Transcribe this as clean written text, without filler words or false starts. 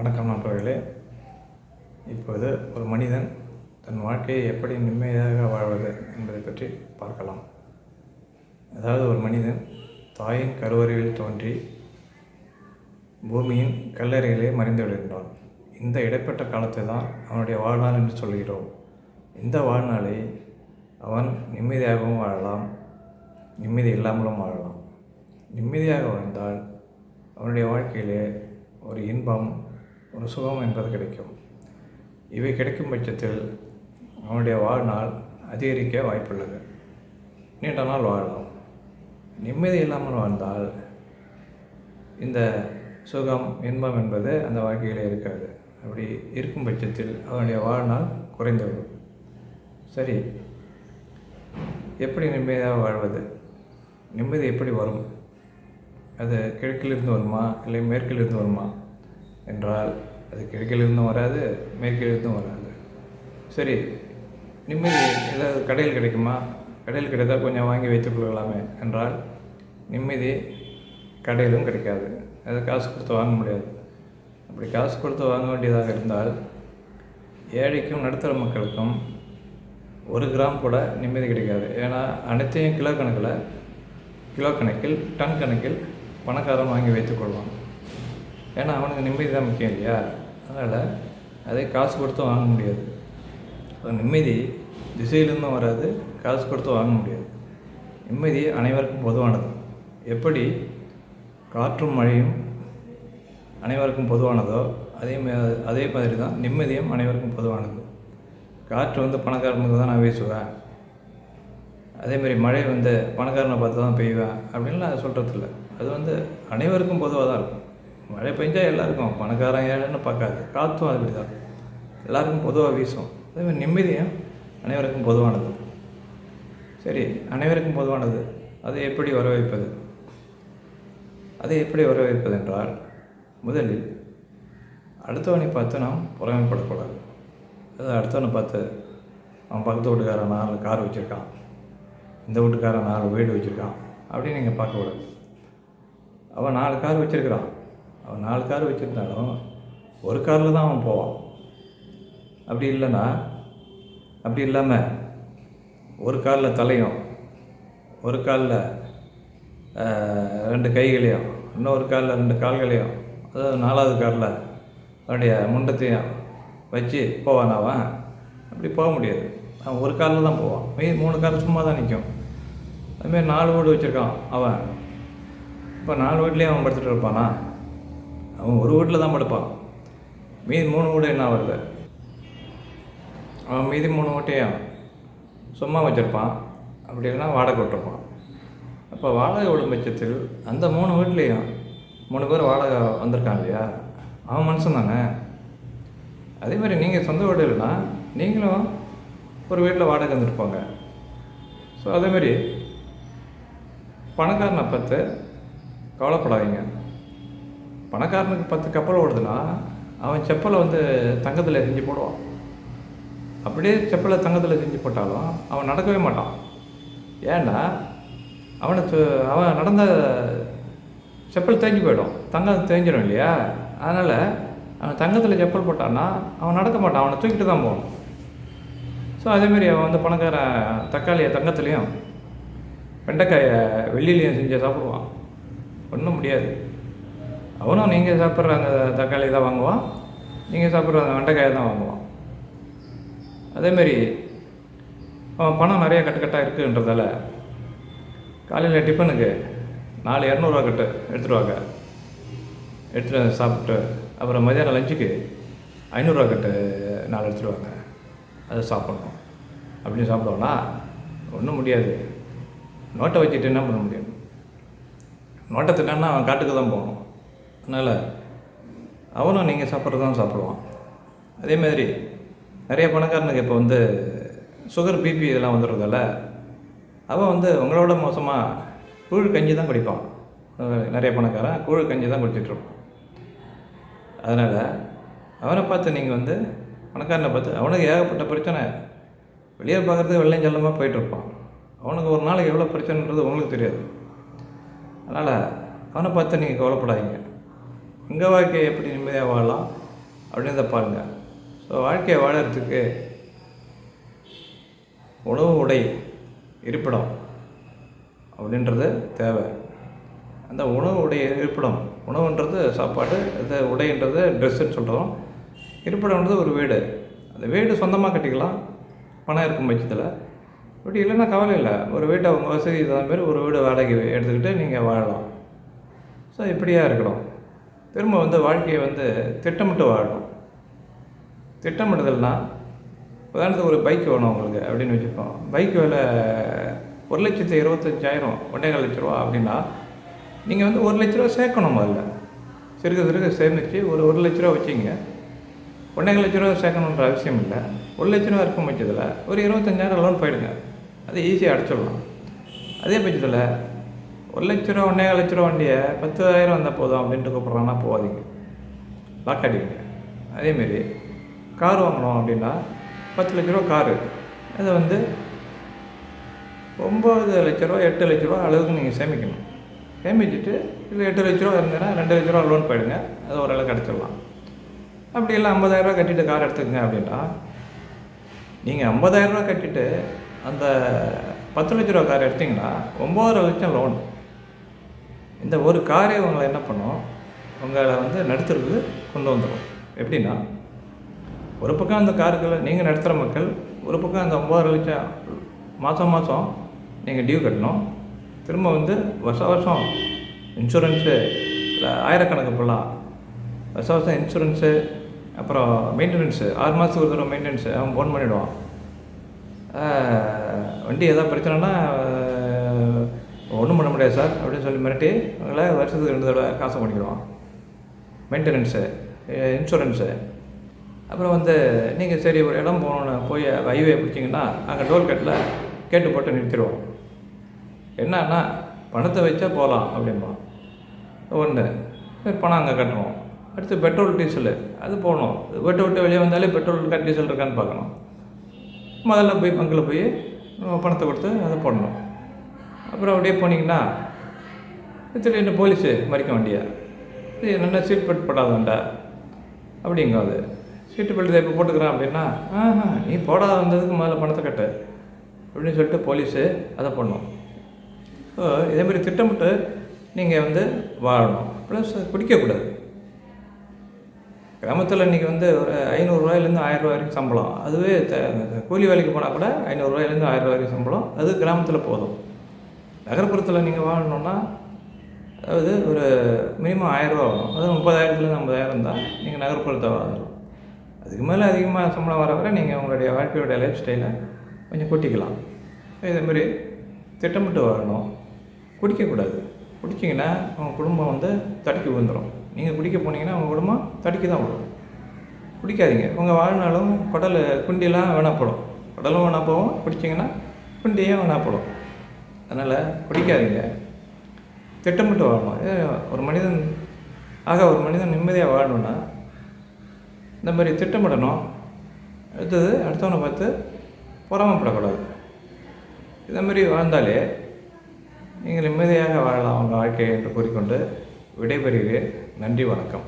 வணக்கம் நண்பர்களே. இப்போது ஒரு மனிதன் தன் வாழ்க்கையை எப்படி நிம்மதியாக வாழ்வது என்பதை பற்றி பார்க்கலாம். அதாவது ஒரு மனிதன் தாயின் கருவறையில் தோன்றி பூமியின் கல்லறையிலே மறைந்து விடுகின்றான். இந்த இடைப்பட்ட காலத்தை தான் அவனுடைய வாழ்நாள் என்று சொல்கிறோம். இந்த வாழ்நாளை அவன் நிம்மதியாகவும் வாழலாம், நிம்மதி இல்லாமலும் வாழலாம். நிம்மதியாக வாழ்ந்தால் அவனுடைய வாழ்க்கையிலே ஒரு இன்பம், ஒரு சுகம் என்பது கிடைக்கும். இவை கிடைக்கும் பட்சத்தில் அவனுடைய வாழ்நாள் அதிகரிக்க வாய்ப்புள்ளது, நீண்ட நாள் வாழலாம். நிம்மதி இல்லாமல் வாழ்ந்தால் இந்த சுகம், இன்பம் என்பது அந்த வாழ்க்கையில் இருக்காது. அப்படி இருக்கும் பட்சத்தில் அவனுடைய வாழ்நாள் குறைந்துவிடும். சரி, எப்படி நிம்மதியாக வாழ்வது? நிம்மதி எப்படி வரும்? அது கிழக்கிலிருந்து வருமா இல்லை மேற்கிலிருந்து வருமா என்றால் அது கிழக்கிலிருந்தும் வராது, மேற்கிலிருந்தும் வராது. சரி, நிம்மதி ஏதாவது கடையில் கிடைக்குமா? கடையில் கிடைத்தால் கொஞ்சம் வாங்கி வைத்துக் கொள்ளலாமே என்றால் நிம்மதி கடையிலும் கிடைக்காது. அது காசு கொடுத்து வாங்க முடியாது. அப்படி காசு கொடுத்து வாங்க வேண்டியதாக இருந்தால் ஏழைக்கும் நடுத்தர மக்களுக்கும் 1 கிராம் கூட நிம்மதி கிடைக்காது. ஏன்னா அனைத்தையும் கிலோ கணக்கில் டன் கணக்கில் பணக்காரன் வாங்கி வைத்துக்கொள்வான். ஏன்னா அவனுக்கு நிம்மதி தான் முக்கியம் இல்லையா? அதனால் அதை காசு கொடுத்து வாங்க முடியாது. நிம்மதி திசையிலிருந்தும் வராது, காசு கொடுத்து வாங்க முடியாது. நிம்மதி அனைவருக்கும் பொதுவானது. எப்படி காற்றும் மழையும் அனைவருக்கும் பொதுவானதோ அதே மாதிரி தான் நிம்மதியும் அனைவருக்கும் பொதுவானது. காற்று பணக்காரனுக்கு தான் நான் வீசுவேன், அதேமாரி மழை பணக்காரனை பார்த்து தான் பெய்வேன் அப்படின்லாம் அது சொல்கிறதில்ல. அது அனைவருக்கும் பொதுவாக தான் இருக்கும். மழை பெஞ்சால் எல்லாருக்கும், பணக்காரன் ஏழைன்னு பார்க்காது. காற்றும் அப்படி தான் எல்லாருக்கும் பொதுவாக வீசும். அதேமாதிரி நிம்மதியும் அனைவருக்கும் பொதுவானது. சரி, அனைவருக்கும் பொதுவானது அதை எப்படி வரவைப்பது? அதை எப்படி வரவைப்பது என்றால், முதலில் அடுத்தவனை பார்த்து நாம் பொறாமைப்படக்கூடாது. அதாவது அடுத்தவனை பார்த்து அவன் பக்கத்து வீட்டுக்காரன் 4 கார் வச்சுருக்கான், இந்த வீட்டுக்காரன் 4 வீடு வச்சுருக்கான் அப்படின்னு நீங்கள் பார்க்கக்கூடாது. அவன் 4 கார் வச்சுருக்கிறான். அவன் 4 கார் வச்சுருந்தாலும் ஒரு காரில் தான் அவன் போவான். அப்படி இல்லாமல் ஒரு காலில் தலையும், ஒரு காலில் 2 கைகளையும், இன்னொரு காலில் 2 கால்களையும், அதாவது 4வது காரில் அவனுடைய முண்டத்தையும் வச்சு போவான். அவன் அப்படி போக முடியாது. அவன் ஒரு காலில் தான் போவான். 3 கால் சும்மா தான் நிற்கும். அதுமாரி 4 வீடு வச்சுருக்கான் அவன். இப்போ 4 வீட்லேயும் அவன் படுத்துகிட்டு இருப்பானா? அவன் ஒரு வீட்டில் தான் படுப்பான். மீதி 3 வீடு என்ன வருது? அவன் மீதி 3 வீட்டையும் சும்மா வச்சுருப்பான், அப்படி இல்லைன்னா வாடகை விட்டுருப்பான். அப்போ வாடகை விடும் பட்சத்தில் அந்த 3 வீட்லேயும் 3 பேர் வாடகை வந்திருக்கான் இல்லையா? அவன் மனுஷன் தானே. அதேமாதிரி நீங்கள் சொந்த வீடு இல்லைன்னா நீங்களும் ஒரு வீட்டில் வாடகை வந்துருப்பாங்க. ஸோ அதேமாரி பணக்காரனை பார்த்து கவலைப்படாதீங்க. பணக்காரனுக்கு 10 கப்பல் ஓடுதுன்னா அவன் செப்பலை தங்கத்தில் செஞ்சு போடுவான். அப்படியே செப்பலை தங்கத்தில் செஞ்சு போட்டாலும் அவன் நடக்கவே மாட்டான். ஏன்னா அவன் நடந்த செப்பல் தேஞ்சு போயிடும், தங்கம் தேஞ்சிடும் இல்லையா? அதனால் அவன் தங்கத்தில் செப்பல் போட்டான்னா அவன் நடக்க மாட்டான், அவனை தூக்கிட்டு தான் போகணும். ஸோ அதேமாரி அவன் பணக்காரன் தக்காளியை தங்கத்துலேயும் வெண்டைக்காயை வெள்ளிலையும் செஞ்சு சாப்பிடுவான். ஒன்றும் முடியாது. அவனும் நீங்கள் சாப்பிட்ற அந்த தக்காளி தான் வாங்குவான், நீங்கள் சாப்பிட்ற அந்த வெண்டைக்காயை தான் வாங்குவான். அதேமாரி அவன் பணம் நிறையா கட்டுக்கட்டாக இருக்குன்றதால காலையில் டிஃபனுக்கு 4 200 கட்டு எடுத்துகிட்டு எடுத்துகிட்டு சாப்பிட்டு, அப்புறம் மதியானம் லஞ்சுக்கு 500 கட்டு 4 எடுத்துகிட்டு வாங்க, அதை சாப்பிட்ணும் அப்படின்னு சாப்பிடுவானா? ஒன்றும் முடியாது. நோட்டை வச்சுட்டு என்ன பண்ண முடியும்? நோட்டை திட்டான்னா அவன் காட்டுக்கு தான் போகணும். அதனால் அவனும் நீங்கள் சாப்பிட்றது தான் சாப்பிடுவான். அதேமாதிரி நிறைய பணக்காரனுக்கு இப்போ சுகர், பிபி இதெல்லாம் வந்துடுறதால அவன் உங்களோட மோசமாக கூழ் கஞ்சி தான் குடிப்பான். நிறைய பணக்காரன் கூழ் கஞ்சி தான் குடிச்சிட்ருப்பான். அதனால் அவனை பார்த்து நீங்கள் பணக்காரனை பார்த்து, அவனுக்கு ஏகப்பட்ட பிரச்சனை, வெளியே பார்க்குறதுக்கு வெள்ளையும் செல்லமாக போயிட்டுருப்பான். அவனுக்கு ஒரு நாளைக்கு எவ்வளோ பிரச்சனைன்றது உங்களுக்கு தெரியாது. அதனால் அவனை பார்த்து நீங்கள் கவலைப்படாதீங்க. உங்கள் வாழ்க்கையை எப்படி நிம்மதியாக வாழலாம், அப்படின்றத பாருங்கள். ஸோ வாழ்க்கையை வாழறதுக்கு உணவு, உடை, இருப்பிடம் அப்படின்றது தேவை. அந்த உணவு, உடை, இருப்பிடம், உணவுன்றது சாப்பாடு, அது உடைன்றது ட்ரெஸ்ஸுன்னு சொல்கிறோம். இருப்பிடம்ன்றது ஒரு வீடு. அந்த வீடு சொந்தமாக கட்டிக்கலாம் பணம் இருக்கும் பட்சத்தில். இப்படி இல்லைன்னா கவலை இல்லை, ஒரு வீட்டை உங்கள் வசதி தகுந்த மாதிரி ஒரு வீடு வாடகை எடுத்துக்கிட்டு நீங்கள் வாழலாம். ஸோ இப்படியாக இருக்கணும். திரும்ப வாழ்க்கையை திட்டமிட்டு வாழணும். திட்டமிடுதல்னால் உதாரணத்துக்கு ஒரு பைக் வேணும் உங்களுக்கு அப்படின்னு வச்சுருக்கோம். பைக் விலை 1,25,000 1,400,000 ரூபா அப்படின்னா நீங்கள் 1,00,000 ரூபா சேர்க்கணும். முதல்ல சிறுக சிறுக சேமித்து ஒரு 1,00,000 ரூபா வச்சிங்க. 1,50,000 ரூபா சேர்க்கணுன்ற அவசியம் இல்லை. 1,00,000 ரூபா இருக்கும் பட்சத்தில் ஒரு 25,000 லோன் போயிடுங்க. அது ஈஸியாக அடைச்சிடலாம். அதே பட்சத்தில் 1,00,000 ரூபா 1,50,000 ரூபா வண்டியை 10,000 வந்தால் போதும் அப்படின்ட்டு கூப்பிட்றாங்கன்னா போகாதீங்க, லாக் அடிங்க. அதேமாரி கார் வாங்கணும் அப்படின்னா 10,00,000 ரூபா காரு, அதை 9,00,000 ரூபா 8,00,000 ரூபா அளவுக்கு நீங்கள் சேமிக்கணும். சேமிச்சுட்டு இது 8,00,000 ரூபா இருந்ததுன்னா 2,00,000 ரூபா லோன் போயிடுங்க. அது ஓரளவுக்கு அடைச்சிடலாம். அப்படி எல்லாம் 50,000 ரூபா கட்டிட்டு கார் எடுத்துக்கங்க அப்படின்னா நீங்கள் 50,000 ரூபா கட்டிட்டு அந்த 10,00,000 ரூபா கார் எடுத்திங்கன்னா 9,00,000 லோன். இந்த ஒரு காரே உங்களை என்ன பண்ணும், உங்களை நடுத்தருக்கு கொண்டு வந்துடும். எப்படின்னா ஒரு பக்கம் அந்த காருக்குள்ள நீங்கள் நடத்துகிற மக்கள், ஒரு பக்கம் அந்த 9,00,000 மாதம் மாதம் நீங்கள் டியூ கட்டணும். திரும்ப வருஷம் வருஷம் இன்சூரன்ஸு இல்லை ஆயிரக்கணக்கு போடலாம். வருஷம் வருஷம் இன்சூரன்ஸு, அப்புறம் மெயின்டெனன்ஸு 6 மாதத்துக்கு ஒரு தடவை மெயின்டெனன்ஸு அவன் ஃபோன் பண்ணிவிடுவான். வண்டி எதாவது பிரச்சனைனா ஒன்றும் பண்ண முடியாது சார் அப்படின்னு சொல்லி மிரட்டி உங்களை வருஷத்துக்கு 2 தடவை காசை பண்ணிக்கிடுவான். Maintenance, insurance. அப்புறம் நீங்கள் சரி ஒரு இடம் போகணுன்னு போய் ஹைவே பிடிச்சிங்கன்னா அங்கே டோல்கேட்டில் கேட்டு போட்டு நிறுத்திடுவோம். என்னன்னா பணத்தை வச்சா போகலாம் அப்படின்பா. ஒன்று பணம் அங்கே கட்டணும். அடுத்து பெட்ரோல் டீசலு அது போகணும். வீட்டை விட்டு வெளியே வந்தாலே பெட்ரோல் டீசல் இருக்கான்னு பார்க்கணும். முதல்ல போய் பங்கில் போய் பணத்தை கொடுத்து அதை போடணும். அப்புறம் அப்படியே போனீங்கன்னா திடீர்னு போலீஸு மறிக்க வண்டியா, இது என்னென்ன சீட் பெல்ட் போடாத வண்டா அப்படிங்காது. சீட்டு பெல்ட் இப்போ போட்டுக்கிறேன் அப்படின்னா நீ போடாத வந்ததுக்கு முதல்ல பணத்தை கட்டு அப்படின்னு சொல்லிட்டு போலீஸு அதை பண்ணணும். ஸோ இதேமாதிரி திட்டமிட்டு நீங்கள் வாழணும். ப்ளஸ் குடிக்கக்கூடாது. கிராமத்தில் இன்றைக்கி ஒரு 500 ரூபாயிலேருந்து 1000 ரூபா வரைக்கும் சம்பளம். அதுவே கூலி வேலைக்கு போனால் கூட 500 ரூபாயிலேருந்து 1000 ரூபா வரைக்கும் சம்பளம். அது கிராமத்தில் போதும். நகர்ப்புறத்தில் நீங்கள் வாழணுன்னா அதாவது ஒரு மினிமம் 1000 ரூபா ஆகும். அதாவது 30,000லேருந்து 50,000 இருந்தால் நீங்கள் நகர்ப்புறத்தை வாழணும். அதுக்கு மேலே அதிகமாக சம்பளம் வர வர நீங்கள் உங்களுடைய வாழ்க்கையோடைய லைஃப் ஸ்டைலை கொஞ்சம் கூட்டிக்கலாம். இதேமாரி திட்டமிட்டு வாழணும். குடிக்கக்கூடாது. குடிச்சிங்கன்னா உங்கள் குடும்பம் தடுக்கி விழுந்துடும். நீங்கள் குடிக்க போனீங்கன்னா உங்கள் குடும்பம் தடுக்கி தான் விடும். குடிக்காதீங்க. உங்கள் வாழ்நாளும் குடல் குண்டியெல்லாம் வீணாப்படும். குடலும் வீணாக போகும். குடிச்சிங்கன்னா குண்டியும் வீணாப்படும். அதனால் குடிக்காதீங்க. திட்டமிட்டு வாழணும். ஒரு மனிதன் நிம்மதியாக வாழணுன்னா இந்த மாதிரி திட்டமிடணும். அடுத்தவனை பார்த்து பொறாமப்படக்கூடாது. இதேமாரி வாழ்ந்தாலே நீங்கள் நிம்மதியாக வாழலாம் உங்கள் வாழ்க்கையை என்று கூறிக்கொண்டு விடைபெறுகிறேன். நன்றி, வணக்கம்.